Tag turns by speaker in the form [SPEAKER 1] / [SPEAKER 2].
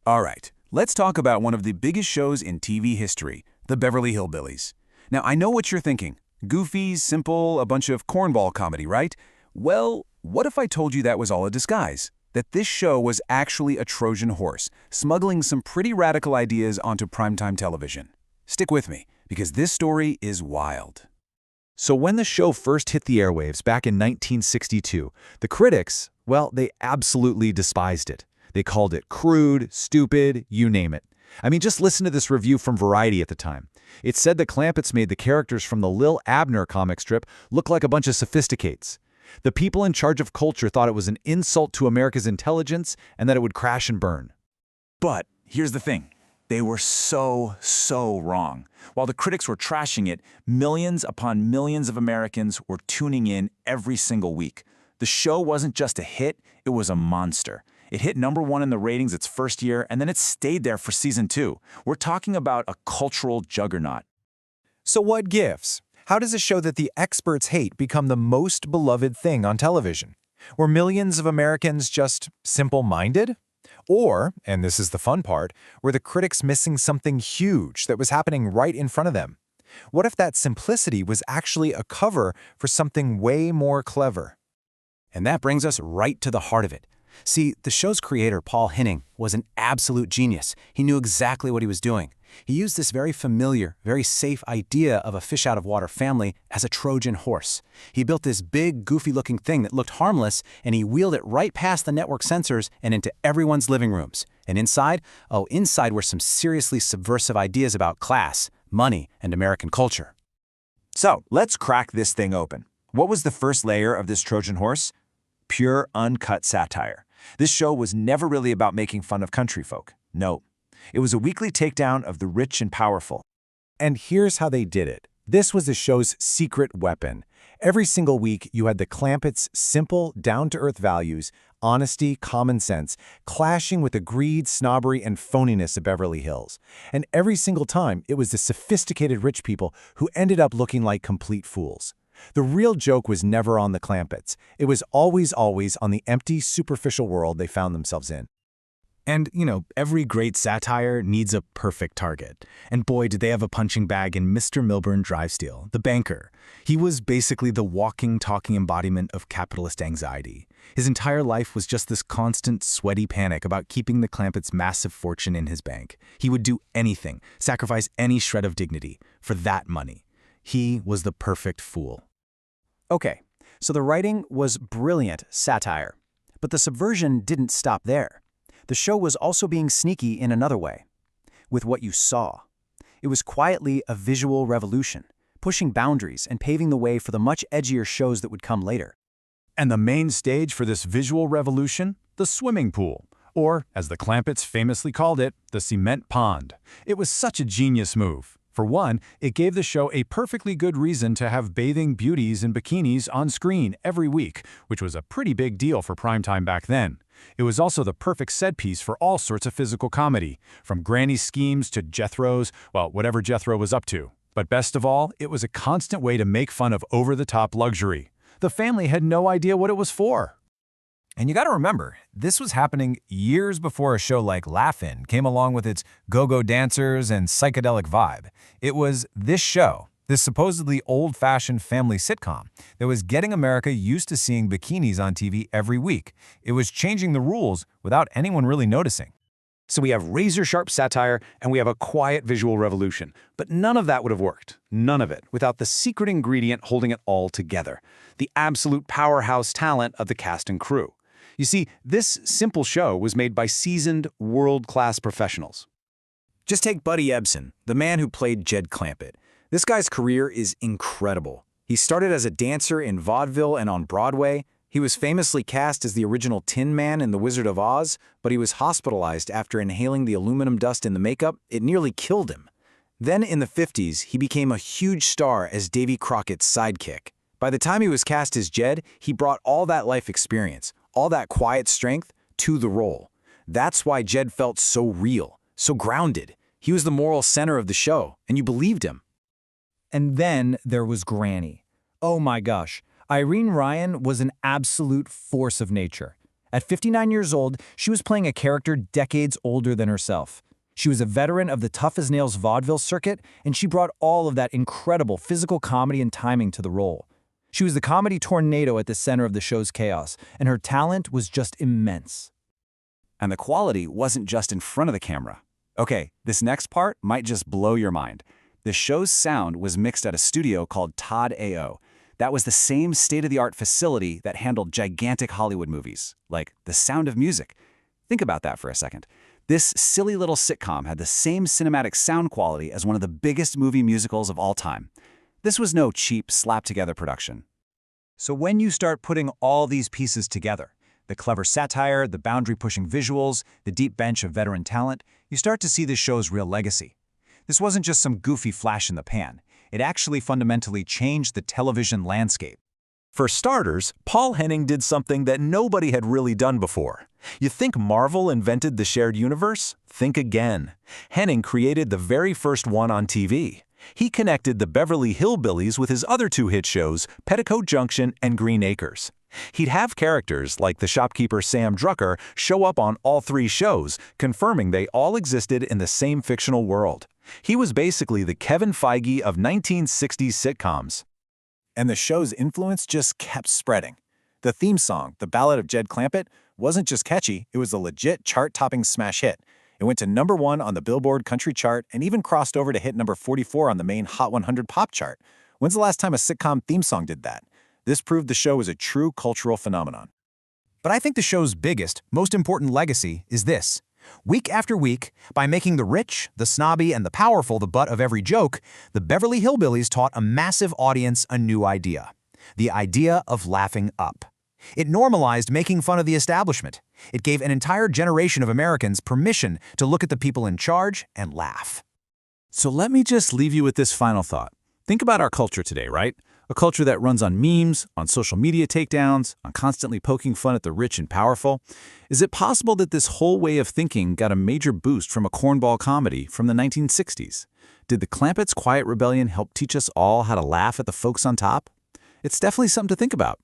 [SPEAKER 1] All right, let's talk about one of the biggest shows in TV history, the Beverly Hillbillies. Now, I know what you're thinking. Goofy, simple, a bunch of cornball comedy, right? Well, what if I told you that was all a disguise? That this show was actually a Trojan horse, smuggling some pretty radical ideas onto primetime television. Stick with me, because this story is wild.
[SPEAKER 2] So when the show first hit the airwaves back in 1962, the critics, well, they absolutely despised it. They called it crude, stupid, you name it. I mean, just listen to this review from Variety at the time. It said the Clampetts made the characters from the Lil Abner comic strip look like a bunch of sophisticates. The people in charge of culture thought it was an insult to America's intelligence and that it would crash and burn.
[SPEAKER 1] But here's the thing. They were so wrong. While the critics were trashing it, millions upon millions of Americans were tuning in every single week. The show wasn't just a hit, it was a monster. It hit #1 in the ratings its first year, and then it stayed there for season 2. We're talking about a cultural juggernaut.
[SPEAKER 3] So what gives? How does a show that the experts hate become the most beloved thing on television? Were millions of Americans just simple-minded? Or, and this is the fun part, were the critics missing something huge that was happening right in front of them? What if that simplicity was actually a cover for something way more clever?
[SPEAKER 4] And that brings us right to the heart of it. See, the show's creator, Paul Henning, was an absolute genius. He knew exactly what he was doing. He used this very familiar, very safe idea of a fish-out-of-water family as a Trojan horse. He built this big, goofy-looking thing that looked harmless, and he wheeled it right past the network censors and into everyone's living rooms. And inside? Oh, inside were some seriously subversive ideas about class, money, and American culture.
[SPEAKER 5] So, let's crack this thing open. What was the first layer of this Trojan horse? Pure, uncut satire. This show was never really about making fun of country folk. No. It was a weekly takedown of the rich and powerful.
[SPEAKER 3] And here's how they did it. This was the show's secret weapon. Every single week, you had the Clampetts' simple, down-to-earth values, honesty, common sense, clashing with the greed, snobbery, and phoniness of Beverly Hills. And every single time, it was the sophisticated rich people who ended up looking like complete fools. The real joke was never on the Clampetts. It was always on the empty, superficial world they found themselves in.
[SPEAKER 4] And, every great satire needs a perfect target. And boy, did they have a punching bag in Mr. Milburn Drivesteel, the banker. He was basically the walking, talking embodiment of capitalist anxiety. His entire life was just this constant, sweaty panic about keeping the Clampetts' massive fortune in his bank. He would do anything, sacrifice any shred of dignity, for that money. He was the perfect fool.
[SPEAKER 6] Okay, so the writing was brilliant satire. But the subversion didn't stop there. The show was also being sneaky in another way, with what you saw. It was quietly a visual revolution, pushing boundaries and paving the way for the much edgier shows that would come later.
[SPEAKER 2] And the main stage for this visual revolution? The swimming pool. Or, as the Clampetts famously called it, the cement pond. It was such a genius move. For one, it gave the show a perfectly good reason to have bathing beauties in bikinis on screen every week, which was a pretty big deal for primetime back then. It was also the perfect set piece for all sorts of physical comedy, from granny schemes to Jethro's, well, whatever Jethro was up to. But best of all, it was a constant way to make fun of over-the-top luxury. The family had no idea what it was for.
[SPEAKER 3] And you gotta remember, this was happening years before a show like Laugh-In came along with its go-go dancers and psychedelic vibe. It was this show, this supposedly old-fashioned family sitcom, that was getting America used to seeing bikinis on TV every week. It was changing the rules without anyone really noticing.
[SPEAKER 2] So we have razor-sharp satire and we have a quiet visual revolution. But none of that would have worked, none of it, without the secret ingredient holding it all together, the absolute powerhouse talent of the cast and crew. You see, this simple show was made by seasoned, world-class professionals.
[SPEAKER 4] Just take Buddy Ebsen, the man who played Jed Clampett. This guy's career is incredible. He started as a dancer in vaudeville and on Broadway. He was famously cast as the original Tin Man in The Wizard of Oz, but he was hospitalized after inhaling the aluminum dust in the makeup. It nearly killed him. Then in the 50s, he became a huge star as Davy Crockett's sidekick. By the time he was cast as Jed, he brought all that life experience, all that quiet strength, to the role. That's why Jed felt so real, so grounded. He was the moral center of the show, and you believed him.
[SPEAKER 6] And then there was Granny. Oh my gosh, Irene Ryan was an absolute force of nature.
[SPEAKER 4] At 59 years old, she was playing a character decades older than herself. She was a veteran of the tough-as-nails vaudeville circuit, and she brought all of that incredible physical comedy and timing to the role. She was the comedy tornado at the center of the show's chaos, and her talent was just immense.
[SPEAKER 1] And the quality wasn't just in front of the camera. Okay, this next part might just blow your mind. The show's sound was mixed at a studio called Todd A.O. That was the same state-of-the-art facility that handled gigantic Hollywood movies, like The Sound of Music. Think about that for a second. This silly little sitcom had the same cinematic sound quality as one of the biggest movie musicals of all time. This was no cheap, slap-together production.
[SPEAKER 2] So when you start putting all these pieces together, the clever satire, the boundary-pushing visuals, the deep bench of veteran talent, you start to see the show's real legacy. This wasn't just some goofy flash in the pan. It actually fundamentally changed the television landscape.
[SPEAKER 7] For starters, Paul Henning did something that nobody had really done before. You think Marvel invented the shared universe? Think again. Henning created the very first one on TV. He connected the Beverly Hillbillies with his other two hit shows, Petticoat Junction and Green Acres. He'd have characters like the shopkeeper Sam Drucker show up on all three shows, confirming they all existed in the same fictional world. He was basically the Kevin Feige of 1960s sitcoms.
[SPEAKER 3] And the show's influence just kept spreading. The theme song, The Ballad of Jed Clampett, wasn't just catchy, it was a legit chart-topping smash hit. It went to #1 on the Billboard Country Chart and even crossed over to hit number 44 on the main Hot 100 pop chart. When's the last time a sitcom theme song did that? This proved the show was a true cultural phenomenon.
[SPEAKER 2] But I think the show's biggest, most important legacy is this. Week after week, by making the rich, the snobby, and the powerful the butt of every joke, the Beverly Hillbillies taught a massive audience a new idea. The idea of laughing up. It normalized making fun of the establishment. It gave an entire generation of Americans permission to look at the people in charge and laugh.
[SPEAKER 1] So let me just leave you with this final thought. Think about our culture today, right? A culture that runs on memes, on social media takedowns, on constantly poking fun at the rich and powerful. Is it possible that this whole way of thinking got a major boost from a cornball comedy from the 1960s? Did the Clampett's Quiet Rebellion help teach us all how to laugh at the folks on top? It's definitely something to think about.